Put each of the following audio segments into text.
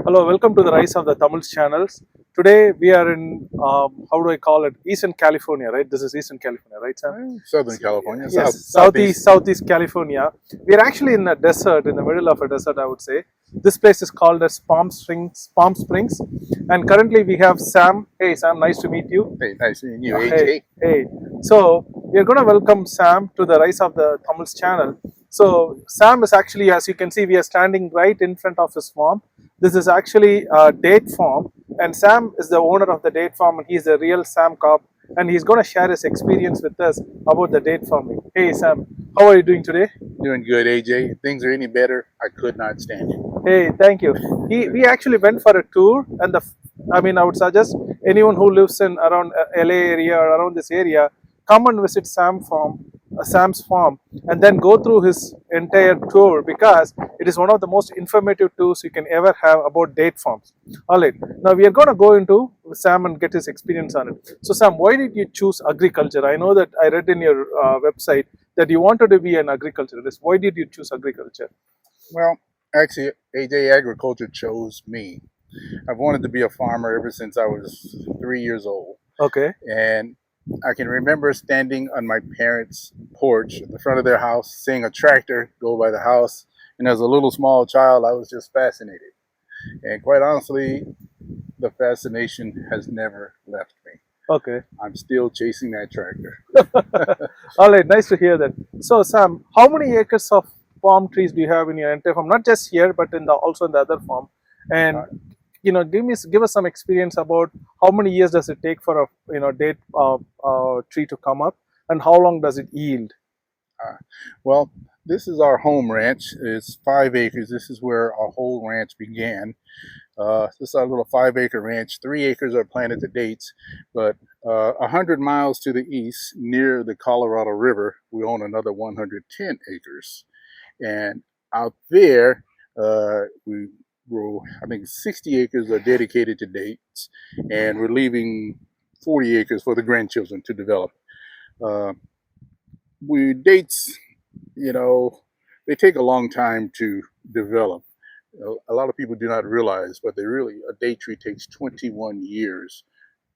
Hello, welcome to the Rise of the Tamils channels. Today we are in, how do I call it, Eastern California, right? This is Eastern California, right, Sam? Southern California, Yes, southeast. Southeast California. We are actually in a desert, in the middle of a desert, I would say. This place is called as Palm Springs, and currently we have Sam. Hey, Sam, nice to meet you. Hey, nice meeting you, Hey, AJ. hey. So we are going to welcome Sam to the Rise of the Tamils channel. So Sam is actually, as you can see, we are standing right in front of his farm. This is actually a date farm, and Sam is the owner of the date farm, and he's the real Sam Cobb, and he's going to share his experience with us about the date farming. Hey Sam, how are you doing today? Doing good, AJ. If things are any better, I could not stand it. Hey, thank you. We actually went for a tour, and I would suggest anyone who lives in around LA area or around this area, come and visit Sam's farm, and then go through his entire tour because it is one of the most informative tours you can ever have about date farms. All right, now we are going to go into Sam and get his experience on it. So Sam, why did you choose agriculture? I know that I read in your website that you wanted to be an agriculturalist. Why did you choose agriculture? Well, actually, AJ, agriculture chose me. I've wanted to be a farmer ever since I was 3 years old. Okay. And I can remember standing on my parents' porch at the front of their house, seeing a tractor go by the house. And as a little small child, I was just fascinated. And quite honestly, the fascination has never left me. Okay. I'm still chasing that tractor. All right. Nice to hear that. So, Sam, how many acres of palm trees do you have in your entire farm? Not just here, but also in the other farm. And Uh, give us some experience about how many years does it take for a date tree to come up, and how long does it yield? Uh, well, this is our home ranch. It's 5 acres. This is where our whole ranch began. This is our little 5 acre ranch. 3 acres are planted to dates, but 100 miles to the east, near the Colorado River, we own another 110 acres. And out there, we grow, I think 60 acres are dedicated to dates, and we're leaving 40 acres for the grandchildren to develop. Uh, we dates, you know, they take a long time to develop. A lot of people do not realize, but a date tree takes 21 years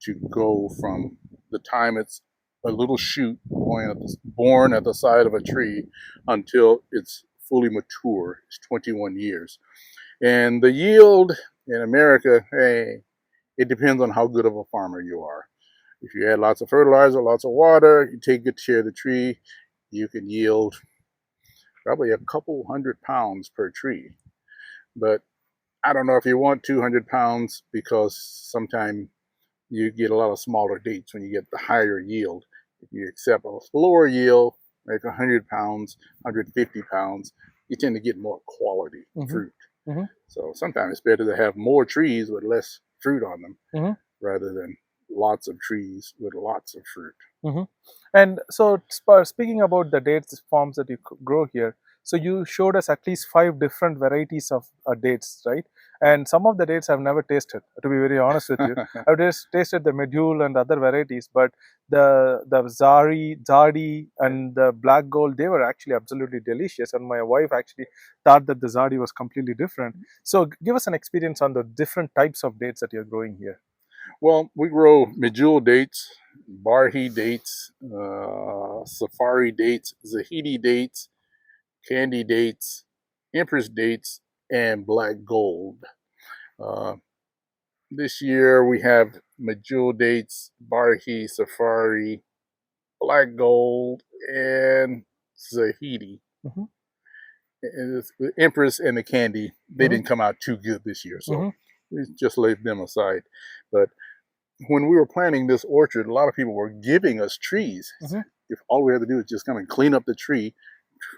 to go from the time it's a little shoot born at the side of a tree until it's fully mature. It's 21 years. And the yield in America, hey, it depends on how good of a farmer you are. If you add lots of fertilizer, lots of water, you take good care of the tree, you can yield probably a couple 100 pounds per tree. But I don't know if you want 200 pounds, because sometimes you get a lot of smaller dates when you get the higher yield. If you accept a lower yield, like 100 pounds, 150 pounds, you tend to get more quality fruit. Mm-hmm. So sometimes it's better to have more trees with less fruit on them, Mm-hmm. rather than lots of trees with lots of fruit. Mm-hmm. And so, speaking about the dates farms that you grow here, so you showed us at least 5 different varieties of dates, right? And some of the dates I've never tasted, to be very honest with you. I've just tasted the medjool and other varieties, but the Zadi, and the black gold, they were actually absolutely delicious. And my wife actually thought that the Zadi was completely different. So, give us an experience on the different types of dates that you're growing here. Well, we grow medjool dates, barhi dates, safari dates, zahidi dates, candy dates, empress dates, and black gold. Uh, this year we have medjool dates, barhi, safari, black gold, and zahidi. Mm-hmm. And the empress and the candy, they Mm-hmm. didn't come out too good this year, so Mm-hmm. we just laid them aside. But when we were planting this orchard, a lot of people were giving us trees. Mm-hmm. If all we had to do is just come and clean up the tree,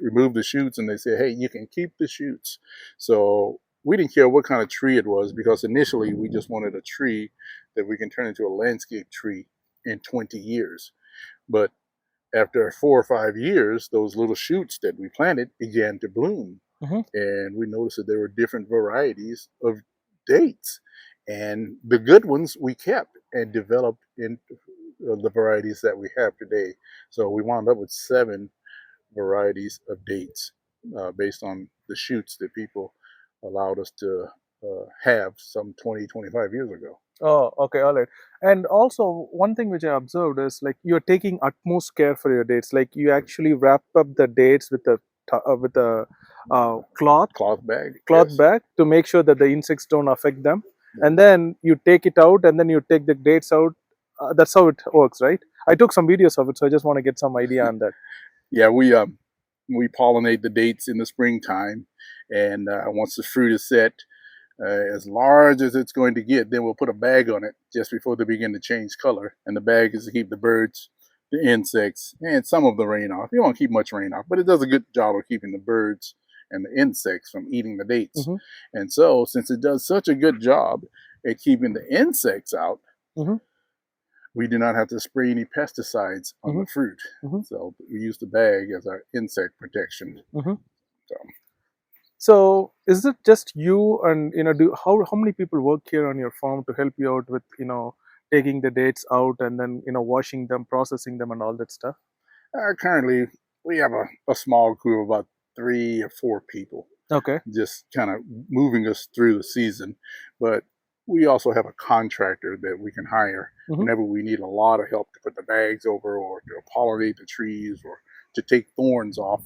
remove the shoots, and they say, hey, you can keep the shoots. So we didn't care what kind of tree it was, because initially we just wanted a tree that we can turn into a landscape tree in 20 years. But after 4 or 5 years, those little shoots that we planted began to bloom. Mm-hmm. And we noticed that there were different varieties of dates. And the good ones we kept and developed into the varieties that we have today. So we wound up with 7 varieties of dates, based on the shoots that people allowed us to have some 20, 25 years ago. Oh, okay, all right. And also, one thing which I observed is like you're taking utmost care for your dates. Like you actually wrap up the dates with a cloth Cloth bag, cloth yes. bag to make sure that the insects don't affect them. Yeah. And then you take it out, and then you take the dates out. That's how it works, right? I took some videos of it, so I just want to get some idea on that. Yeah, we pollinate the dates in the springtime, and once the fruit is set, as large as it's going to get, then we'll put a bag on it just before they begin to change color. And the bag is to keep the birds, the insects, and some of the rain off. You don't keep much rain off, but it does a good job of keeping the birds and the insects from eating the dates. Hmm. And so, since it does such a good job at keeping the insects out, Hmm. we do not have to spray any pesticides on Hmm. the fruit. Hmm. So we use the bag as our insect protection. Hmm. So, So, is it just you, and how many people work here on your farm to help you out with taking the dates out and then washing them, processing them, and all that stuff? currently, we have a small crew of about 3 or 4 people, Okay. just kind of moving us through the season. But we also have a contractor that we can hire Hmm. whenever we need a lot of help to put the bags over, or to pollinate the trees, or to take thorns off.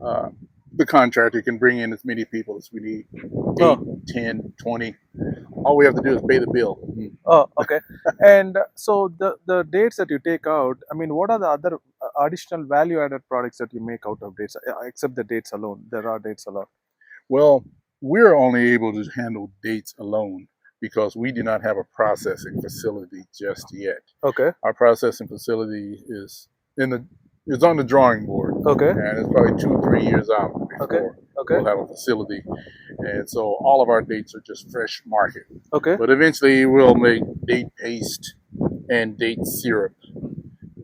Uh, the contractor can bring in as many people as we need, 8, Oh, 10, 20. All we have to do is pay the bill. oh, okay. And so the dates that you take out, I mean, what are the other additional value-added products that you make out of dates, except the dates alone? There are dates alone. Well, we're only able to handle dates alone because we do not have a processing facility just yet. Okay. Our processing facility is on the drawing board, Okay. and it's probably 2 or 3 years out Okay. before Okay. we'll have a facility. And so all of our dates are just fresh market. Okay. But eventually we'll make date paste and date syrup,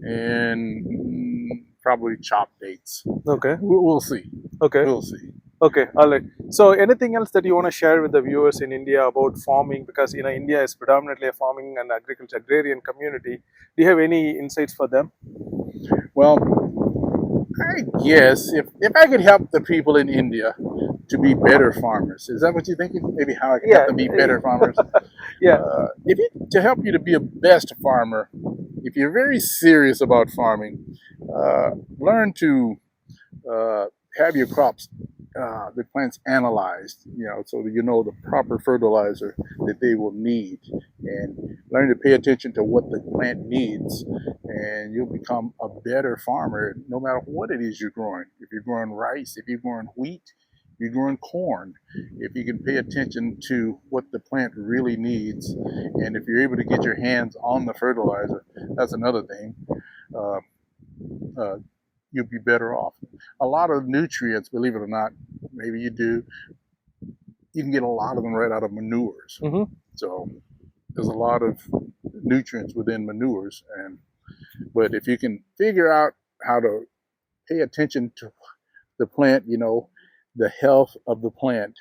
and probably chopped dates. Okay. We'll see. Okay. We'll see. Okay, all right. So, anything else that you want to share with the viewers in India about farming? Because India is predominantly a farming and agriculture agrarian community. Do you have any insights for them? Well, I guess if I could help the people in India to be better farmers, is that what you're thinking? Maybe how I can help Yeah, them be better farmers? yeah. To help you to be a best farmer, if you're very serious about farming, learn to uh, have your crops, the plants analyzed, so that you know the proper fertilizer that they will need, and learn to pay attention to what the plant needs, and you'll become a better farmer no matter what it is you're growing. If you're growing rice, if you're growing wheat, if you're growing corn, if you can pay attention to what the plant really needs, and if you're able to get your hands on the fertilizer, that's another thing. Uh, uh, you'll be better off. A lot of nutrients, believe it or not, maybe you do, you can get a lot of them right out of manures. Mm-hmm. So there's a lot of nutrients within manures, but if you can figure out how to pay attention to the plant, the health of the plant,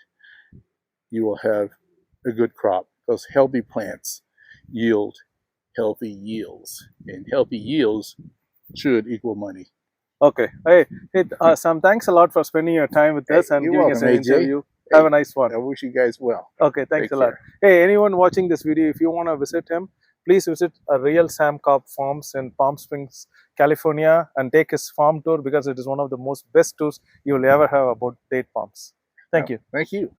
you will have a good crop, because healthy plants yield healthy yields, and healthy yields should equal money. Okay. Hey, Sam, thanks a lot for spending your time with Hey, us and you're giving us welcome, an AJ. interview. Have Hey, a nice one. I wish you guys well. Okay, thanks Take a lot. care. Hey, anyone watching this video, if you want to visit him, please visit a real Sam Cobb Farms in Palm Springs, California, and take his farm tour, because it is one of the most best tours you will ever have about date palms. Thank you. Thank you.